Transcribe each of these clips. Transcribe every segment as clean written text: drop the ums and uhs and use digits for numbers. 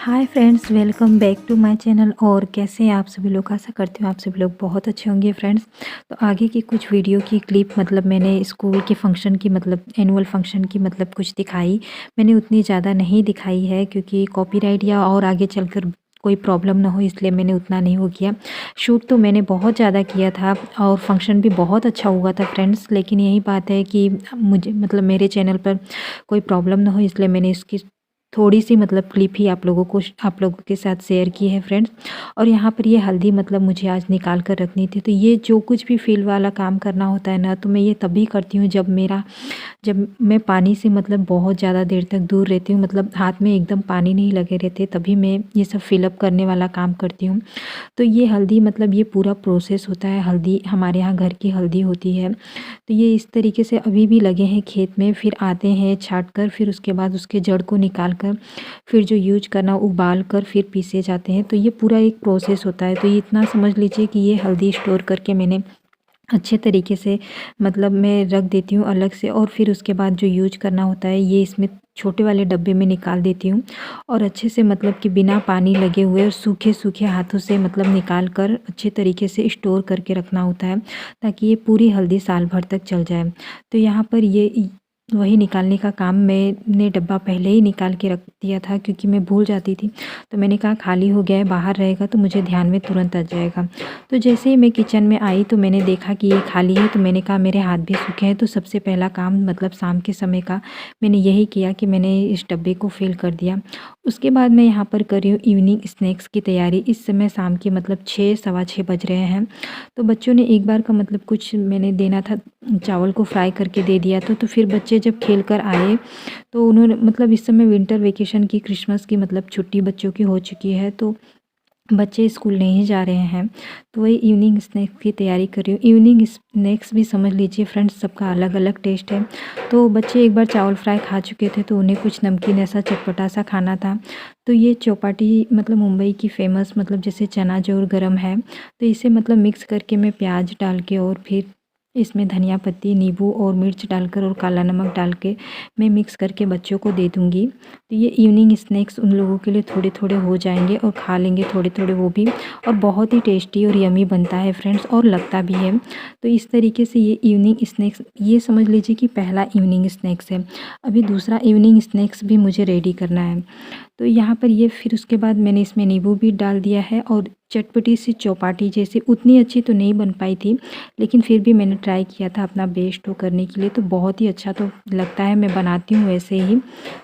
Hi friends, welcome back to my channel. और कैसे हैं आप सभी लोग? आशा करती हूँ आप सभी लोग बहुत अच्छे होंगे फ्रेंड्स। तो आगे की कुछ वीडियो की क्लिप मैंने स्कूल के फंक्शन की एनुअल फंक्शन की कुछ दिखाई। मैंने उतनी ज़्यादा नहीं दिखाई है क्योंकि कॉपीराइट या और आगे चलकर कोई प्रॉब्लम ना हो, इसलिए मैंने उतना नहीं हो किया। शूट तो मैंने बहुत ज़्यादा किया था और फंक्शन भी बहुत अच्छा हुआ था फ्रेंड्स। लेकिन यही बात है कि मुझे मेरे चैनल पर कोई प्रॉब्लम ना हो, इसलिए मैंने इसकी थोड़ी सी क्लिप ही आप लोगों के साथ शेयर की है फ्रेंड्स। और यहाँ पर ये हल्दी मुझे आज निकाल कर रखनी थी। तो ये जो कुछ भी फील वाला काम करना होता है ना, तो मैं ये तभी करती हूँ जब मैं पानी से बहुत ज़्यादा देर तक दूर रहती हूँ, हाथ में एकदम पानी नहीं लगे रहते, तभी मैं ये सब फिलअप करने वाला काम करती हूँ। तो ये हल्दी ये पूरा प्रोसेस होता है। हल्दी हमारे यहाँ घर की हल्दी होती है। तो ये इस तरीके से अभी भी लगे हैं खेत में, फिर आते हैं छाट कर, फिर उसके बाद उसके जड़ को निकाल कर, फिर जो यूज करना उबाल कर फिर पीसे जाते हैं। तो ये पूरा एक प्रोसेस होता है। तो ये इतना समझ लीजिए कि ये हल्दी स्टोर करके मैंने अच्छे तरीके से मैं रख देती हूँ अलग से। और फिर उसके बाद जो यूज करना होता है ये इसमें छोटे वाले डब्बे में निकाल देती हूँ। और अच्छे से कि बिना पानी लगे हुए और सूखे सूखे हाथों से निकाल कर अच्छे तरीके से स्टोर करके रखना होता है, ताकि ये पूरी हल्दी साल भर तक चल जाए। तो यहाँ पर ये वही निकालने का काम मैंने डब्बा पहले ही निकाल के रख दिया था क्योंकि मैं भूल जाती थी। तो मैंने कहा खाली हो गया है, बाहर रहेगा तो मुझे ध्यान में तुरंत आ जाएगा। तो जैसे ही मैं किचन में आई तो मैंने देखा कि ये खाली है। तो मैंने कहा मेरे हाथ भी सूखे हैं, तो सबसे पहला काम शाम के समय का मैंने यही किया कि मैंने इस डब्बे को फिल कर दिया। उसके बाद मैं यहाँ पर कर रही हूँ इवनिंग स्नैक्स की तैयारी। इस समय शाम के 6 सवा 6 बज रहे हैं। तो बच्चों ने एक बार का कुछ मैंने देना था, चावल को फ्राई करके दे दिया था। तो फिर बच्चे जब खेल कर आए तो उन्होंने इस समय विंटर वेकेशन की, क्रिसमस की छुट्टी बच्चों की हो चुकी है, तो बच्चे स्कूल नहीं जा रहे हैं। तो वही इवनिंग स्नैक्स की तैयारी कर रही हूँ। इवनिंग स्नैक्स भी समझ लीजिए फ्रेंड्स, सबका अलग अलग टेस्ट है। तो बच्चे एक बार चावल फ्राई खा चुके थे तो उन्हें कुछ नमकीन ऐसा चटपटा सा खाना था। तो ये चौपाटी मुंबई की फ़ेमस जैसे चना जोर गरम है, तो इसे मिक्स करके मैं प्याज डाल के और फिर इसमें धनिया पत्ती, नींबू और मिर्च डालकर और काला नमक डाल के मैं मिक्स करके बच्चों को दे दूँगी। तो ये इवनिंग स्नैक्स उन लोगों के लिए थोड़े थोड़े हो जाएंगे और खा लेंगे थोड़े थोड़े वो भी। और बहुत ही टेस्टी और यमी बनता है फ्रेंड्स, और लगता भी है। तो इस तरीके से ये इवनिंग स्नैक्स, ये समझ लीजिए कि पहला इवनिंग स्नैक्स है। अभी दूसरा इवनिंग स्नैक्स भी मुझे रेडी करना है। तो यहाँ पर ये फिर उसके बाद मैंने इसमें नींबू भी डाल दिया है। और चटपटी सी चौपाटी जैसी उतनी अच्छी तो नहीं बन पाई थी, लेकिन फिर भी मैंने ट्राई किया था अपना बेस्ट हो करने के लिए। तो बहुत ही अच्छा तो लगता है। मैं बनाती हूँ वैसे ही,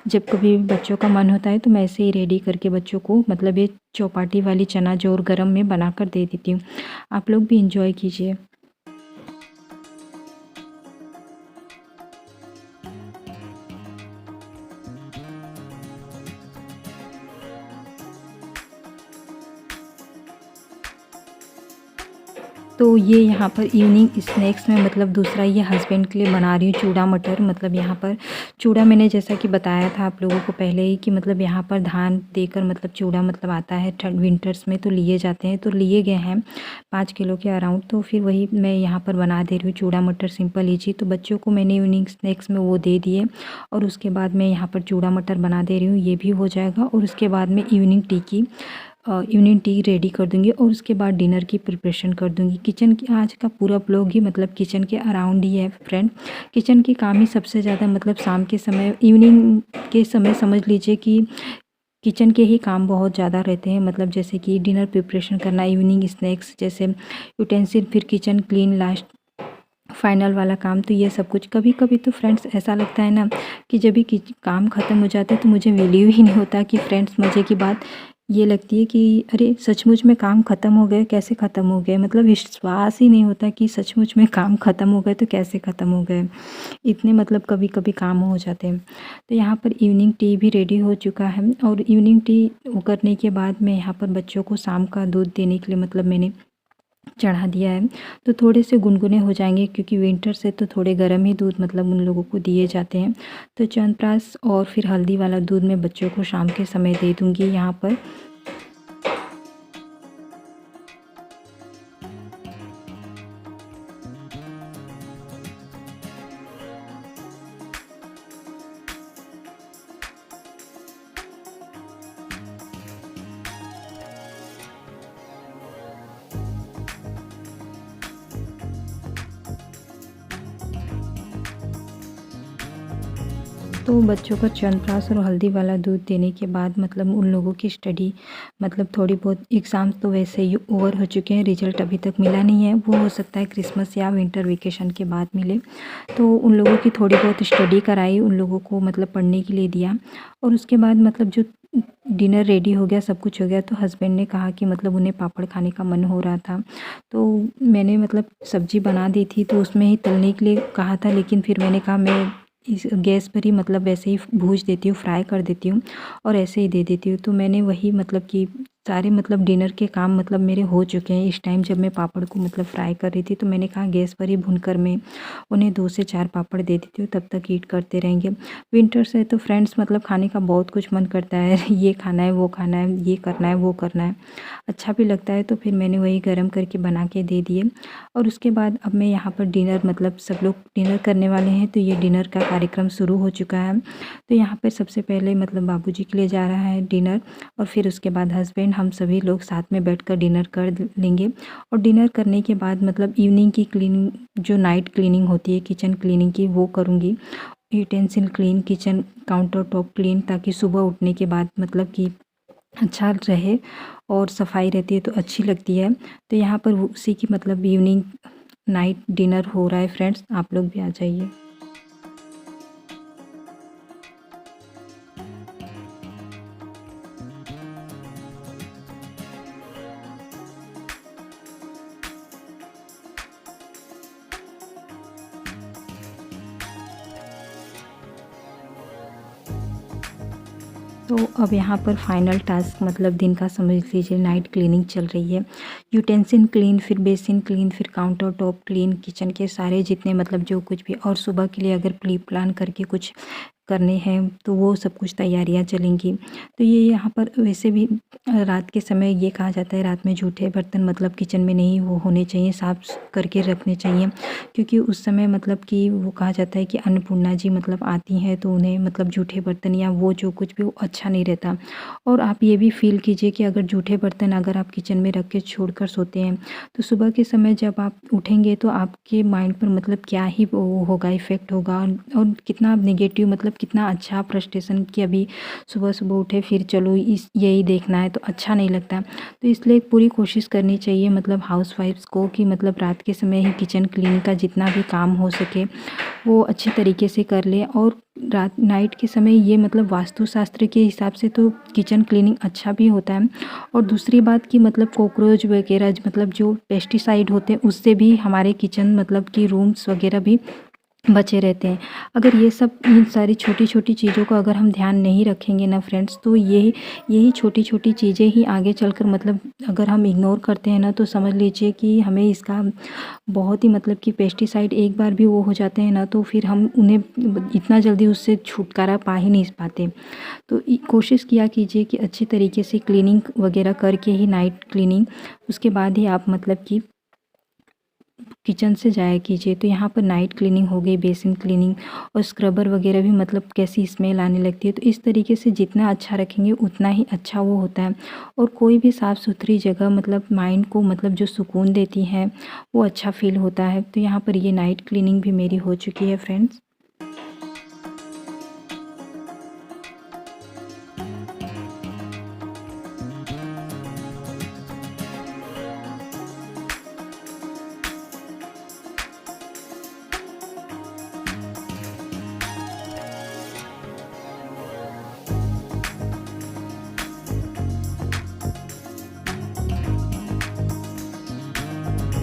जब कभी बच्चों का मन होता है तो मैं ऐसे ही रेडी करके बच्चों को ये चौपाटी वाली चना जोर गरम में बनाकर दे देती हूँ। आप लोग भी इंजॉय कीजिए। तो ये यहाँ पर इवनिंग स्नैक्स में दूसरा ये हस्बैंड के लिए बना रही हूँ चूड़ा मटर। यहाँ पर चूड़ा मैंने जैसा कि बताया था आप लोगों को पहले ही कि यहाँ पर धान देकर चूड़ा आता है ठंड विंटर्स में, तो लिए जाते हैं। तो लिए गए हैं 5 किलो के अराउंड। तो फिर वही मैं यहाँ पर बना दे रही हूँ चूड़ा मटर, सिंपल ईजी। तो बच्चों को मैंने इवनिंग स्नैक्स में वो दे दिए। और उसके बाद मैं यहाँ पर चूड़ा मटर बना दे रही हूँ, ये भी हो जाएगा। और उसके बाद में इवनिंग टी रेडी कर दूंगी और उसके बाद डिनर की प्रिपरेशन कर दूंगी। किचन की आज का पूरा ब्लॉग ही किचन के अराउंड ही है फ्रेंड। किचन की काम ही सबसे ज़्यादा शाम के समय, इवनिंग के समय समझ लीजिए कि किचन के ही काम बहुत ज़्यादा रहते हैं। जैसे कि डिनर प्रिपरेशन करना, इवनिंग स्नैक्स जैसे यूटेंसिल, फिर किचन क्लीन, लास्ट फाइनल वाला काम। तो ये सब कुछ कभी कभी तो फ्रेंड्स ऐसा लगता है ना कि जब भी काम ख़त्म हो जाता है तो मुझे वैल्यू ही नहीं होता कि फ्रेंड्स, मज़े की बात ये लगती है कि अरे सचमुच में काम ख़त्म हो गए, कैसे ख़त्म हो गए। विश्वास ही नहीं होता कि सचमुच में काम ख़त्म हो गए तो कैसे ख़त्म हो गए। इतने कभी कभी काम हो जाते हैं। तो यहाँ पर इवनिंग टी भी रेडी हो चुका है। और इवनिंग टी करने के बाद मैं यहाँ पर बच्चों को शाम का दूध देने के लिए मैंने चढ़ा दिया है। तो थोड़े से गुनगुने हो जाएंगे क्योंकि विंटर से तो थोड़े गर्म ही दूध उन लोगों को दिए जाते हैं। तो च्यवनप्राश और फिर हल्दी वाला दूध मैं बच्चों को शाम के समय दे दूँगी यहाँ पर। तो बच्चों को च्यवनप्राश और हल्दी वाला दूध देने के बाद मतलब उन लोगों की स्टडी मतलब थोड़ी बहुत एग्ज़ाम तो वैसे ही ओवर हो चुके हैं, रिज़ल्ट अभी तक मिला नहीं है, वो हो सकता है क्रिसमस या विंटर वेकेशन के बाद मिले। तो उन लोगों की थोड़ी बहुत स्टडी कराई, उन लोगों को मतलब पढ़ने के लिए दिया और उसके बाद मतलब जो डिनर रेडी हो गया, सब कुछ हो गया, तो हस्बैंड ने कहा कि मतलब उन्हें पापड़ खाने का मन हो रहा था। तो मैंने मतलब सब्ज़ी बना दी थी तो उसमें ही तलने के लिए कहा था, लेकिन फिर मैंने कहा मैं इस गैस पर ही मतलब वैसे ही भूज देती हूँ, फ्राई कर देती हूँ और ऐसे ही दे देती हूँ। तो मैंने वही मतलब कि सारे मतलब डिनर के काम मतलब मेरे हो चुके हैं। इस टाइम जब मैं पापड़ को मतलब फ्राई कर रही थी तो मैंने कहा गैस पर ही भूनकर मैं उन्हें 2 से 4 पापड़ दे देती हूँ, तब तक हीट करते रहेंगे। विंटर्स है तो फ्रेंड्स मतलब खाने का बहुत कुछ मन करता है, ये खाना है, वो खाना है, ये करना है, वो करना है, अच्छा भी लगता है। तो फिर मैंने वही गरम करके बना के दे दिए और उसके बाद अब मैं यहाँ पर डिनर मतलब सब लोग डिनर करने वाले हैं, तो ये डिनर का कार्यक्रम शुरू हो चुका है। तो यहाँ पर सबसे पहले मतलब बाबूजी के लिए जा रहा है डिनर और फिर उसके बाद हस्बैंड, हम सभी लोग साथ में बैठकर डिनर कर लेंगे। और डिनर करने के बाद मतलब इवनिंग की क्लीनिंग, जो नाइट क्लीनिंग होती है किचन क्लीनिंग की, वो करूँगी। Utensil clean, kitchen counter top clean, ताकि सुबह उठने के बाद मतलब कि अच्छा रहे और सफाई रहती है तो अच्छी लगती है। तो यहाँ पर उसी की मतलब इवनिंग नाइट डिनर हो रहा है फ्रेंड्स, आप लोग भी आ जाइए। तो अब यहाँ पर फाइनल टास्क मतलब दिन का समझ लीजिए, नाइट क्लीनिंग चल रही है। यूटेंसिल क्लीन, फिर बेसिन क्लीन, फिर काउंटर टॉप क्लीन, किचन के सारे जितने मतलब जो कुछ भी, और सुबह के लिए अगर प्री प्लान करके कुछ करने हैं तो वो सब कुछ तैयारियां चलेंगी। तो ये यहाँ पर वैसे भी रात के समय ये कहा जाता है रात में जूठे बर्तन मतलब किचन में नहीं वो होने चाहिए, साफ़ करके रखने चाहिए, क्योंकि उस समय मतलब कि वो कहा जाता है कि अन्नपूर्णा जी मतलब आती हैं, तो उन्हें मतलब जूठे बर्तन या वो जो कुछ भी वो अच्छा नहीं रहता। और आप ये भी फील कीजिए कि अगर जूठे बर्तन अगर आप किचन में रख के छोड़कर सोते हैं तो सुबह के समय जब आप उठेंगे तो आपके माइंड पर मतलब क्या ही वो होगा, इफ़ेक्ट होगा, और कितना नेगेटिव मतलब कितना अच्छा फ्रस्ट्रेशन कि अभी सुबह सुबह उठे फिर चलो इस यही देखना है, तो अच्छा नहीं लगता। तो इसलिए पूरी कोशिश करनी चाहिए मतलब हाउसवाइफ्स को कि मतलब रात के समय ही किचन क्लीनिंग का जितना भी काम हो सके वो अच्छी तरीके से कर ले। और रात नाइट के समय ये मतलब वास्तुशास्त्र के हिसाब से तो किचन क्लीनिंग अच्छा भी होता है। और दूसरी बात कि मतलब कॉकरोच वगैरह मतलब जो पेस्टिसाइड होते हैं उससे भी हमारे किचन मतलब कि रूम्स वगैरह भी बचे रहते हैं। अगर ये सब इन सारी छोटी-छोटी चीज़ों को अगर हम ध्यान नहीं रखेंगे ना फ्रेंड्स, तो यही छोटी-छोटी चीज़ें ही आगे चलकर मतलब अगर हम इग्नोर करते हैं ना, तो समझ लीजिए कि हमें इसका बहुत ही मतलब कि पेस्टिसाइड एक बार भी वो हो जाते हैं ना, तो फिर हम उन्हें इतना जल्दी उससे छुटकारा पा ही नहीं पाते। तो कोशिश किया कीजिए कि अच्छी तरीके से क्लीनिंग वगैरह करके ही नाइट क्लीनिंग, उसके बाद ही आप मतलब कि किचन से जाया कीजिए। तो यहाँ पर नाइट क्लीनिंग हो गई, बेसिन क्लीनिंग और स्क्रबर वगैरह भी मतलब कैसी स्मेल आने लगती है। तो इस तरीके से जितना अच्छा रखेंगे उतना ही अच्छा वो होता है। और कोई भी साफ़ सुथरी जगह मतलब माइंड को मतलब जो सुकून देती है वो अच्छा फील होता है। तो यहाँ पर ये नाइट क्लीनिंग भी मेरी हो चुकी है फ्रेंड्स।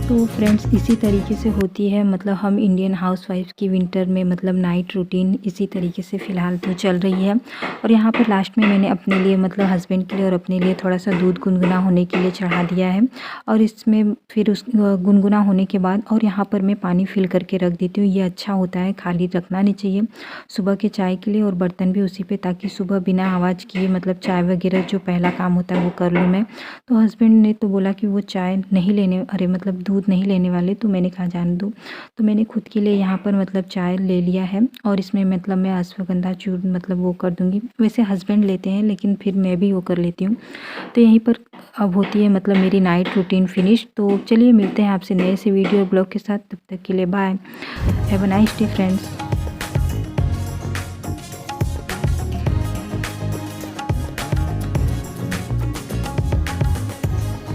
तो फ्रेंड्स इसी तरीके से होती है मतलब हम इंडियन हाउसवाइफ की विंटर में मतलब नाइट रूटीन इसी तरीके से फ़िलहाल तो चल रही है। और यहाँ पर लास्ट में मैंने अपने लिए मतलब हस्बैंड के लिए और अपने लिए थोड़ा सा दूध गुनगुना होने के लिए चढ़ा दिया है। और इसमें फिर उस गुनगुना होने के बाद और यहाँ पर मैं पानी फिल करके रख देती हूँ। ये अच्छा होता है, खाली रखना नहीं चाहिए सुबह के चाय के लिए। और बर्तन भी उसी पे, ताकि सुबह बिना आवाज़ किए मतलब चाय वगैरह जो पहला काम होता है वो कर लूँ मैं। तो हस्बैंड ने तो बोला कि वो चाय नहीं लेने, अरे मतलब दूध नहीं लेने वाले, तो मैंने कहा जाने दो। तो मैंने खुद के लिए यहाँ पर मतलब चाय ले लिया है और इसमें मतलब मैं अश्वगंधा चूर्ण मतलब वो कर दूँगी। वैसे हस्बैंड लेते हैं लेकिन फिर मैं भी वो कर लेती हूँ। तो यहीं पर अब होती है मतलब मेरी नाइट रूटीन फिनिश। तो चलिए मिलते हैं आपसे नए से वीडियो ब्लॉग के साथ, तब तक के लिए bye, have a nice day friends.